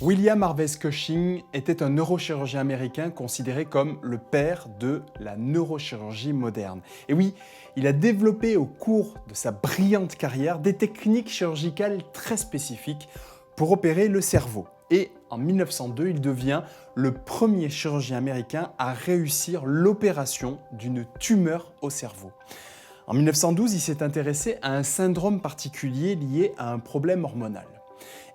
William Harvey Cushing était un neurochirurgien américain considéré comme le père de la neurochirurgie moderne. Et oui, il a développé au cours de sa brillante carrière des techniques chirurgicales très spécifiques pour opérer le cerveau. Et en 1902, il devient le premier chirurgien américain à réussir l'opération d'une tumeur au cerveau. En 1912, il s'est intéressé à un syndrome particulier lié à un problème hormonal.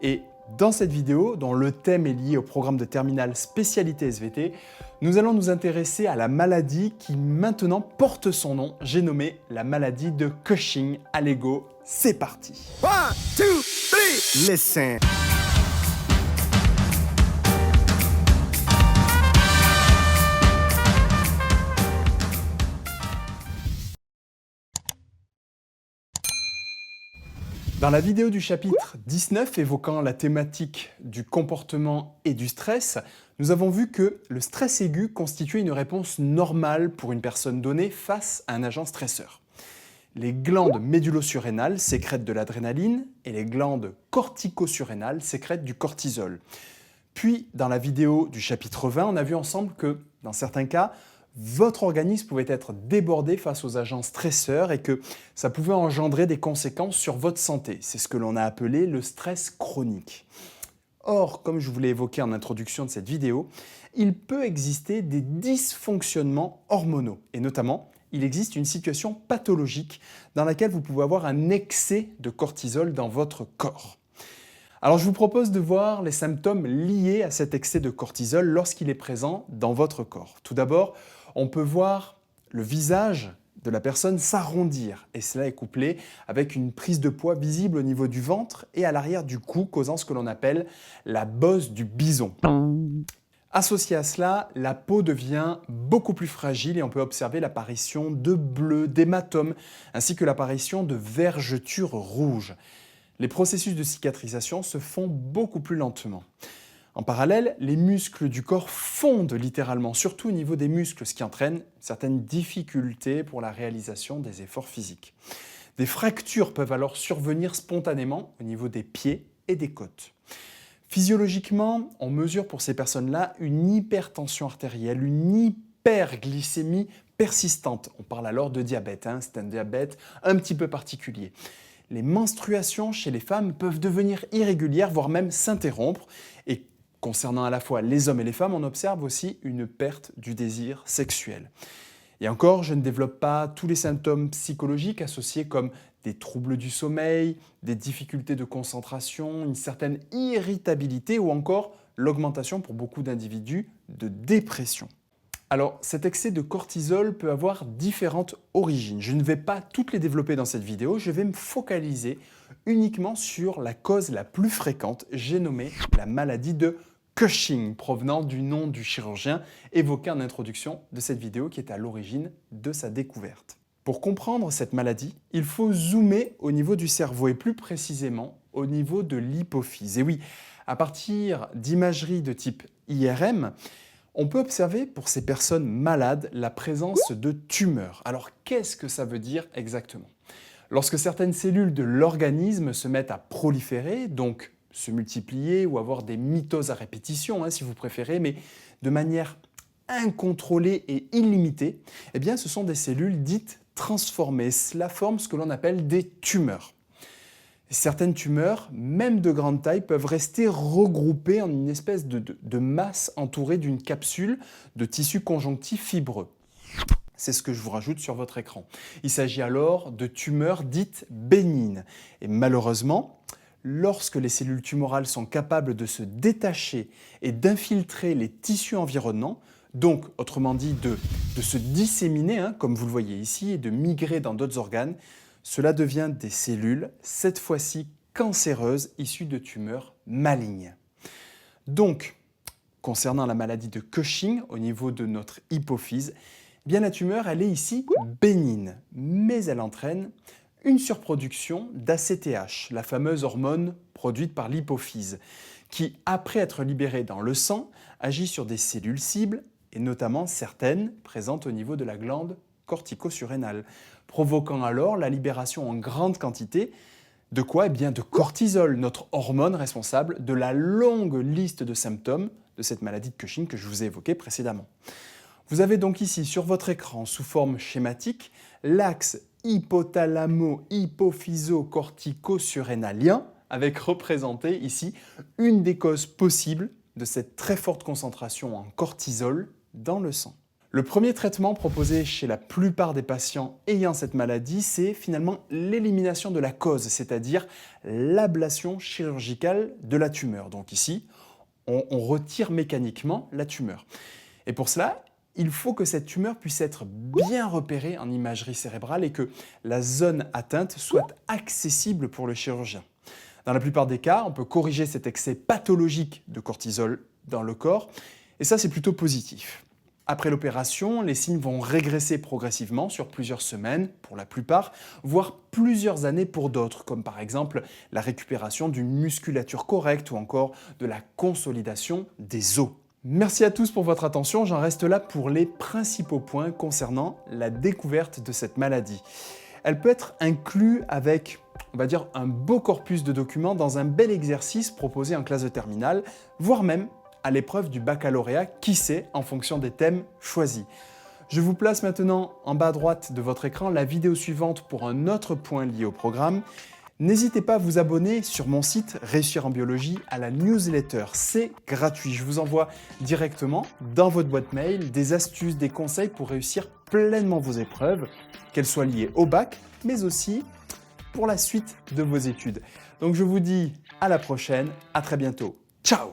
Et dans cette vidéo, dont le thème est lié au programme de terminale spécialité SVT, nous allons nous intéresser à la maladie qui maintenant porte son nom. J'ai nommé la maladie de Cushing. Allez go, c'est parti. 1, 2, 3, listen. Dans la vidéo du chapitre 19 évoquant la thématique du comportement et du stress, nous avons vu que le stress aigu constituait une réponse normale pour une personne donnée face à un agent stresseur. Les glandes médulo-surrénales sécrètent de l'adrénaline et les glandes cortico-surrénales sécrètent du cortisol. Puis, dans la vidéo du chapitre 20, on a vu ensemble que, dans certains cas, votre organisme pouvait être débordé face aux agents stresseurs et que ça pouvait engendrer des conséquences sur votre santé. C'est ce que l'on a appelé le stress chronique. Or, comme je vous l'ai évoqué en introduction de cette vidéo, il peut exister des dysfonctionnements hormonaux. Et notamment, il existe une situation pathologique dans laquelle vous pouvez avoir un excès de cortisol dans votre corps. Alors je vous propose de voir les symptômes liés à cet excès de cortisol lorsqu'il est présent dans votre corps. Tout d'abord, on peut voir le visage de la personne s'arrondir et cela est couplé avec une prise de poids visible au niveau du ventre et à l'arrière du cou, causant ce que l'on appelle la bosse du bison. Associé à cela, la peau devient beaucoup plus fragile et on peut observer l'apparition de bleus, d'hématomes, ainsi que l'apparition de vergetures rouges. Les processus de cicatrisation se font beaucoup plus lentement. En parallèle, les muscles du corps fondent littéralement, surtout au niveau des muscles, ce qui entraîne certaines difficultés pour la réalisation des efforts physiques. Des fractures peuvent alors survenir spontanément au niveau des pieds et des côtes. Physiologiquement, on mesure pour ces personnes-là une hypertension artérielle, une hyperglycémie persistante. On parle alors de diabète, c'est un diabète un petit peu particulier. Les menstruations chez les femmes peuvent devenir irrégulières, voire même s'interrompre. Et concernant à la fois les hommes et les femmes, on observe aussi une perte du désir sexuel. Et encore, je ne développe pas tous les symptômes psychologiques associés comme des troubles du sommeil, des difficultés de concentration, une certaine irritabilité ou encore l'augmentation pour beaucoup d'individus de dépression. Alors, cet excès de cortisol peut avoir différentes origines. Je ne vais pas toutes les développer dans cette vidéo, je vais me focaliser uniquement sur la cause la plus fréquente, j'ai nommé la maladie de Cushing, provenant du nom du chirurgien évoqué en introduction de cette vidéo qui est à l'origine de sa découverte. Pour comprendre cette maladie, il faut zoomer au niveau du cerveau et plus précisément au niveau de l'hypophyse. Et oui, à partir d'imagerie de type IRM, on peut observer pour ces personnes malades la présence de tumeurs. Alors qu'est-ce que ça veut dire exactement? Lorsque certaines cellules de l'organisme se mettent à proliférer, donc se multiplier ou avoir des mitoses à répétition, si vous préférez, mais de manière incontrôlée et illimitée, eh bien ce sont des cellules dites transformées. Cela forme ce que l'on appelle des tumeurs. Certaines tumeurs, même de grande taille, peuvent rester regroupées en une espèce de masse entourée d'une capsule de tissu conjonctif fibreux. C'est ce que je vous rajoute sur votre écran. Il s'agit alors de tumeurs dites bénignes. Et malheureusement, lorsque les cellules tumorales sont capables de se détacher et d'infiltrer les tissus environnants, donc autrement dit de se disséminer, comme vous le voyez ici, et de migrer dans d'autres organes, cela devient des cellules, cette fois-ci cancéreuses, issues de tumeurs malignes. Donc, concernant la maladie de Cushing, au niveau de notre hypophyse, eh bien la tumeur, elle est ici bénigne, mais elle entraîne une surproduction d'ACTH, la fameuse hormone produite par l'hypophyse, qui, après être libérée dans le sang, agit sur des cellules cibles, et notamment certaines présentes au niveau de la glande cortico-surrénale, provoquant alors la libération en grande quantité De quoi? Eh bien de cortisol, notre hormone responsable de la longue liste de symptômes de cette maladie de Cushing que je vous ai évoquée précédemment. Vous avez donc ici sur votre écran, sous forme schématique, l'axe hypothalamo-hypophyso-cortico-surrénalien, avec représenté ici une des causes possibles de cette très forte concentration en cortisol dans le sang. Le premier traitement proposé chez la plupart des patients ayant cette maladie, c'est finalement l'élimination de la cause, c'est-à-dire l'ablation chirurgicale de la tumeur. Donc ici, on retire mécaniquement la tumeur. Et pour cela, il faut que cette tumeur puisse être bien repérée en imagerie cérébrale et que la zone atteinte soit accessible pour le chirurgien. Dans la plupart des cas, on peut corriger cet excès pathologique de cortisol dans le corps, et ça c'est plutôt positif. Après l'opération, les signes vont régresser progressivement sur plusieurs semaines pour la plupart, voire plusieurs années pour d'autres, comme par exemple la récupération d'une musculature correcte ou encore de la consolidation des os. Merci à tous pour votre attention, j'en reste là pour les principaux points concernant la découverte de cette maladie. Elle peut être inclue avec, on va dire, un beau corpus de documents dans un bel exercice proposé en classe de terminale, voire même à l'épreuve du baccalauréat, qui sait, en fonction des thèmes choisis. Je vous place maintenant en bas à droite de votre écran la vidéo suivante pour un autre point lié au programme. N'hésitez pas à vous abonner sur mon site Réussir en biologie à la newsletter, c'est gratuit. Je vous envoie directement dans votre boîte mail des astuces, des conseils pour réussir pleinement vos épreuves, qu'elles soient liées au bac, mais aussi pour la suite de vos études. Donc je vous dis à la prochaine, à très bientôt. Ciao!